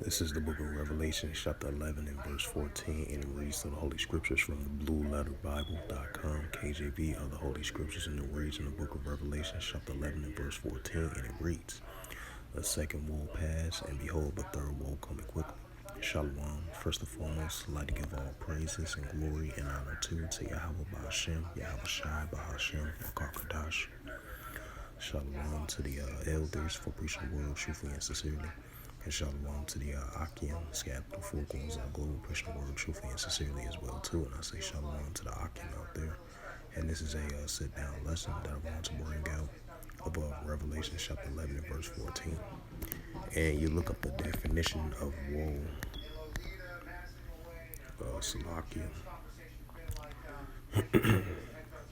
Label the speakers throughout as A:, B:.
A: This is the book of Revelation, chapter 11 and verse 14, and it reads to the Holy Scriptures from the BlueLetterBible.com, KJV of the Holy Scriptures, and it reads in the book of Revelation, chapter 11 and verse 14, and it reads, "The second woe passed, and behold, the third woe coming quickly." Shalom. First and foremost, I'd like to give all praises and glory and honor to Yahweh Ba'ashem, Yahweh Shai Ba'ashem, Akarkadash. Shalom to the elders for preaching the word truthfully and sincerely. And shalom to the Akim scattered through four corners of the globe, preaching the word truthfully and sincerely as well too. And I say shalom to the Akim out there. And this is a sit-down lesson that I want to bring out above Revelation chapter 11 and verse 14. And you look up the definition of woe, Salakia.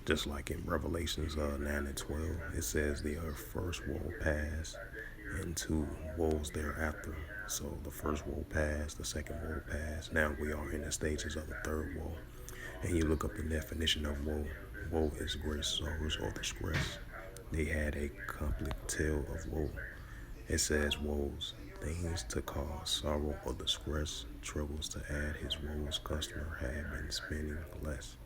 A: Just like in Revelations 9 and 12, it says the first woe passed and two woes thereafter. So the first woe passed, the second woe passed. Now we are in the stages of the third woe. And you look up the definition of woe. Woe is great sorrows or distress. They had a complete tale of woe. It says woes, things to cause sorrow or distress, troubles to add his woes. Customer had been spending less.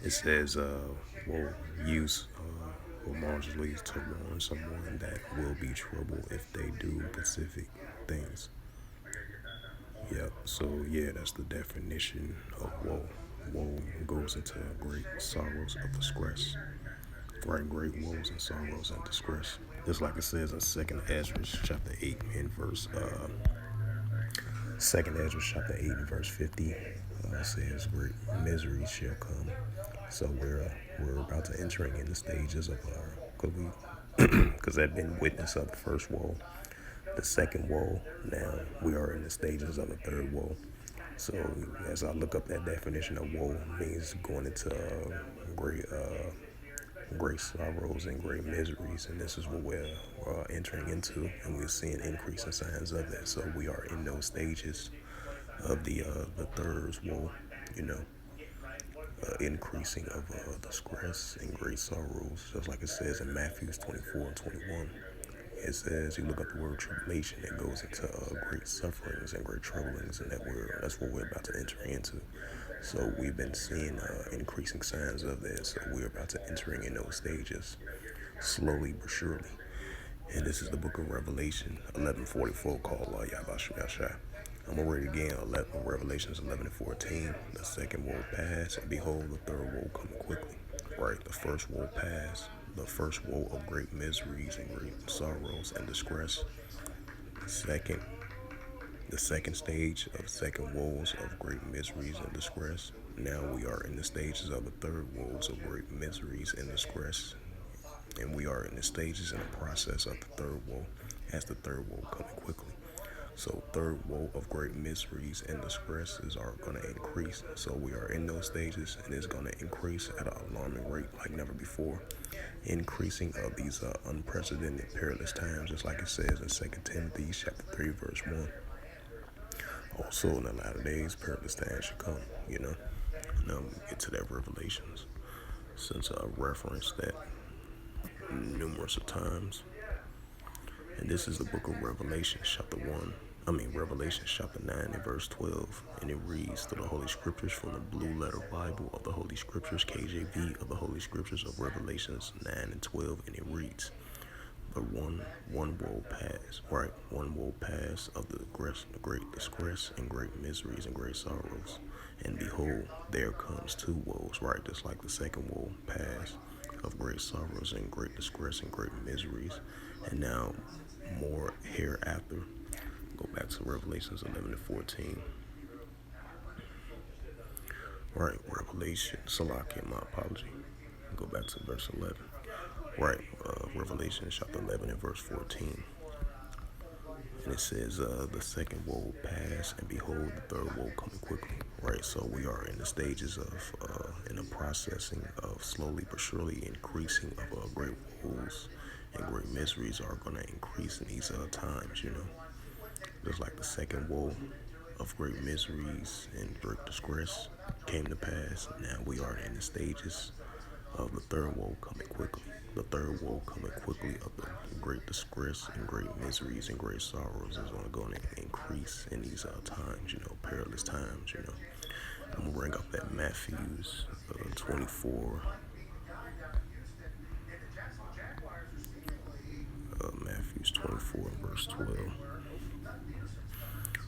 A: It says, woe use marginally to warn someone that will be trouble if they do specific things. Yep, so yeah, that's the definition of woe. Woe goes into great sorrows of distress. Right, great woes and sorrows and distress. Just like it says in 2nd Ezra chapter 8 and verse 2nd Ezra chapter 8 and verse 50 says great misery shall come. So we're about to entering in the stages of because that been witness of the first woe, the second woe. Now we are in the stages of the third woe. So as I look up that definition of woe, it means going into great sorrows and great miseries, and this is what we're entering into, and we're seeing increasing signs of that. So we are in those stages of the third woe, increasing of distress and great sorrows, just like it says in Matthew 24 and 21. It says, you look up the word tribulation, it goes into great sufferings and great troublings, and that's what we're about to enter into. So we've been seeing increasing signs of that. So we're about to entering in those stages, slowly but surely. And this is the book of Revelation 11:44 called Yahweh. I'm gonna read it again. Revelations 11 and 14. The second woe passed, and behold, the third woe coming quickly. Right, the first woe passed. The first woe of great miseries and great sorrows and distress. Second, the second stage of second woes of great miseries and distress. Now we are in the stages of the third woes of great miseries and distress. And we are in the stages in the process of the third woe, as the third woe coming quickly. So third woe of great miseries and distresses are going to increase. So we are in those stages, and it's going to increase at an alarming rate like never before. Increasing of these unprecedented perilous times, just like it says in 2 Timothy chapter 3 verse 1. Also in the latter days, perilous times should come, Now we get to that Revelations, since I referenced that numerous of times. And this is the book of Revelation chapter 9 and verse 12. And it reads to the Holy Scriptures from the Blue Letter Bible of the Holy Scriptures, KJV of the Holy Scriptures of Revelations 9 and 12. And it reads, the one woe pass, right? One woe pass of the great distress and great miseries and great sorrows. And behold, there comes two woes, right? Just like the second woe pass of great sorrows and great distress and great miseries. And now more hereafter. Go back to Revelations 11 and 14. Right, Revelation, Salakia, my apology. Go back to verse 11. Right, Revelation chapter 11 and verse 14. And it says, the second woe passed, and behold, the third woe coming quickly. Right, so we are in the stages of, in the processing of slowly but surely increasing of great woes and great miseries are going to increase in these times, Just like the second woe of great miseries and great distress came to pass. Now we are in the stages of the third woe coming quickly. The third woe coming quickly of the great distress and great miseries and great sorrows is only going to increase in these times, perilous times, I'm going to bring up that Matthews 24, Matthews 24 and verse 12.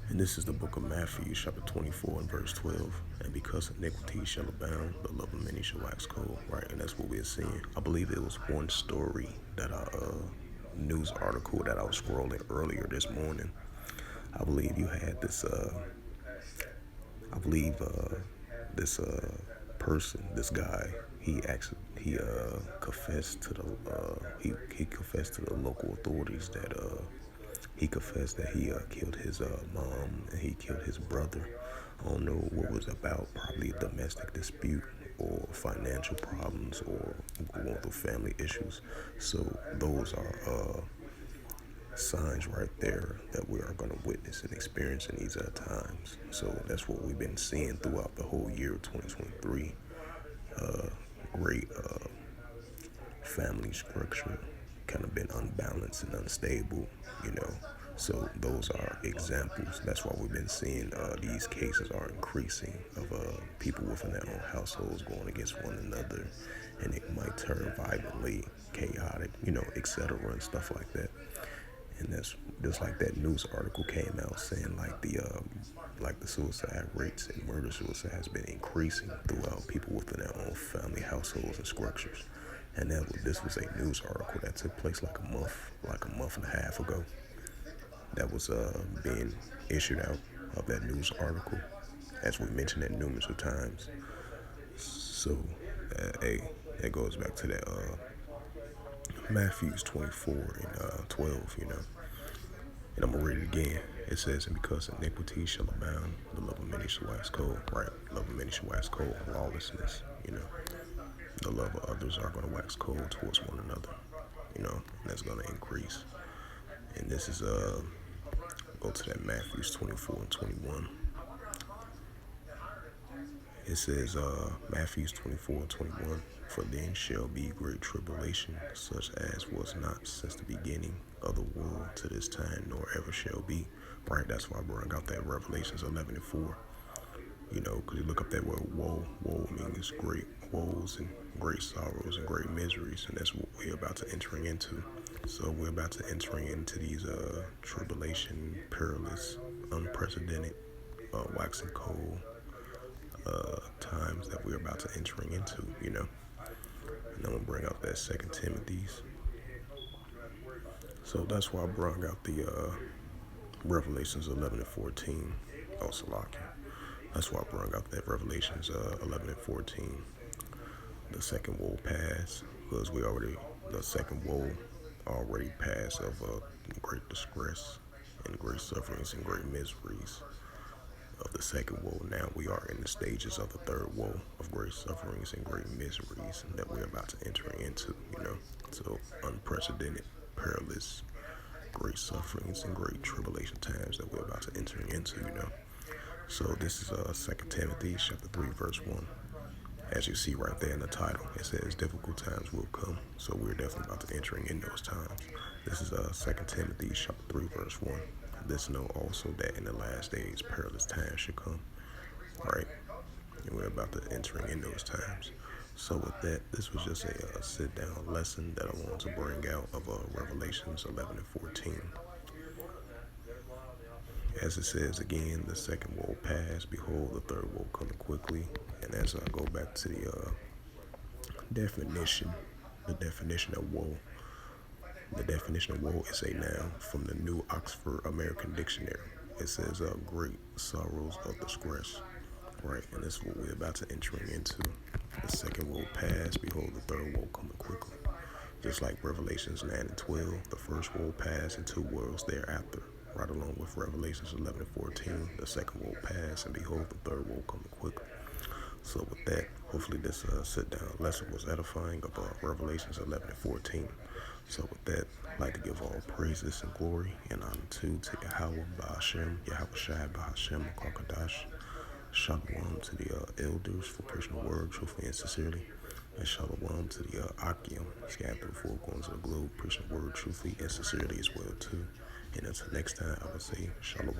A: And this is the book of Matthew, chapter 24 and verse 12. And because iniquity shall abound, the love of many shall wax cold. Right, and that's what we're seeing. I believe it was one story that news article that I was scrolling earlier this morning. I believe you had this, this person, this guy, he confessed to he confessed to the local authorities that he confessed that he killed his mom and he killed his brother. I don't know what it was about, probably a domestic dispute or financial problems or going through family issues. So those are signs right there that we are going to witness and experience in these times. So that's what we've been seeing throughout the whole year of 2023. Great family structure kind of been unbalanced and unstable. So those are examples. That's why we've been seeing these cases are increasing of people within their own households going against one another, and it might turn violently, chaotic, etc. and stuff like that. And that's just like that news article came out saying like the suicide rates and murder suicide has been increasing throughout people within their own family households and structures. And this was a news article that took place like a month and a half ago. That was being issued out of that news article, as we mentioned it numerous of times. So, it goes back to that Matthews 24 and 12, And I'm going to read it again. It says, and because iniquity shall abound, the love of many shall wax cold. Right, love of many shall wax cold. Lawlessness, the love of others are going to wax cold towards one another, and that's going to increase. And this is, go to that Matthews 24 and 21. It says, Matthews 24 and 21, for then shall be great tribulation, such as was not since the beginning of the world to this time, nor ever shall be. Right, that's why I brought out that Revelations 11 and 4. Because you look up that word woe. Woe means great woes and great sorrows and great miseries, and that's what we're about to entering into. So we're about to entering into these tribulation, perilous, unprecedented, waxing cold times that we're about to entering into, And I'm going to bring out that 2 Timothy's. So that's why I brought out the Revelations 11 and 14. Oh, Salakia. That's why I brought out that Revelations 11 and 14. The second woe passed, because the second woe already passed of great distress and great sufferings and great miseries of the second woe. Now we are in the stages of the third woe of great sufferings and great miseries that we're about to enter into, So unprecedented, perilous, great sufferings and great tribulation times that we're about to enter into, So this is 2 Timothy chapter 3 verse 1. As you see right there in the title, it says difficult times will come. So we're definitely about to entering in those times. This is 2 Timothy chapter 3 verse 1. This know also that in the last days perilous times should come. Right? And we're about to entering in those times. So with that, this was just a sit-down lesson that I wanted to bring out of Revelations 11 and 14. As it says again, the second woe passed, behold, the third woe coming quickly. And as I go back to the definition of woe, the definition of woe is a noun from the New Oxford American Dictionary. It says great sorrows of distress. Right, and this is what we're about to entering into. The second woe passed, behold, the third woe coming quickly. Just like Revelations 9 and 12, the first woe passed and 2 worlds thereafter. Right along with Revelations 11 and 14, the second woe passed, and behold, the third woe coming quickly. So with that, hopefully this sit-down lesson was edifying about Revelations 11 and 14. So with that, I'd like to give all praises and glory and honor to Yahweh Ba'ashem, Yahweh Shai Ba'ashem, Kwakadash. Shalom to the elders for preaching the word truthfully and sincerely. And shalom to the Akim, scattered through the four corners of the globe, preaching the word truthfully and sincerely as well too. And until next time, I would say shalom.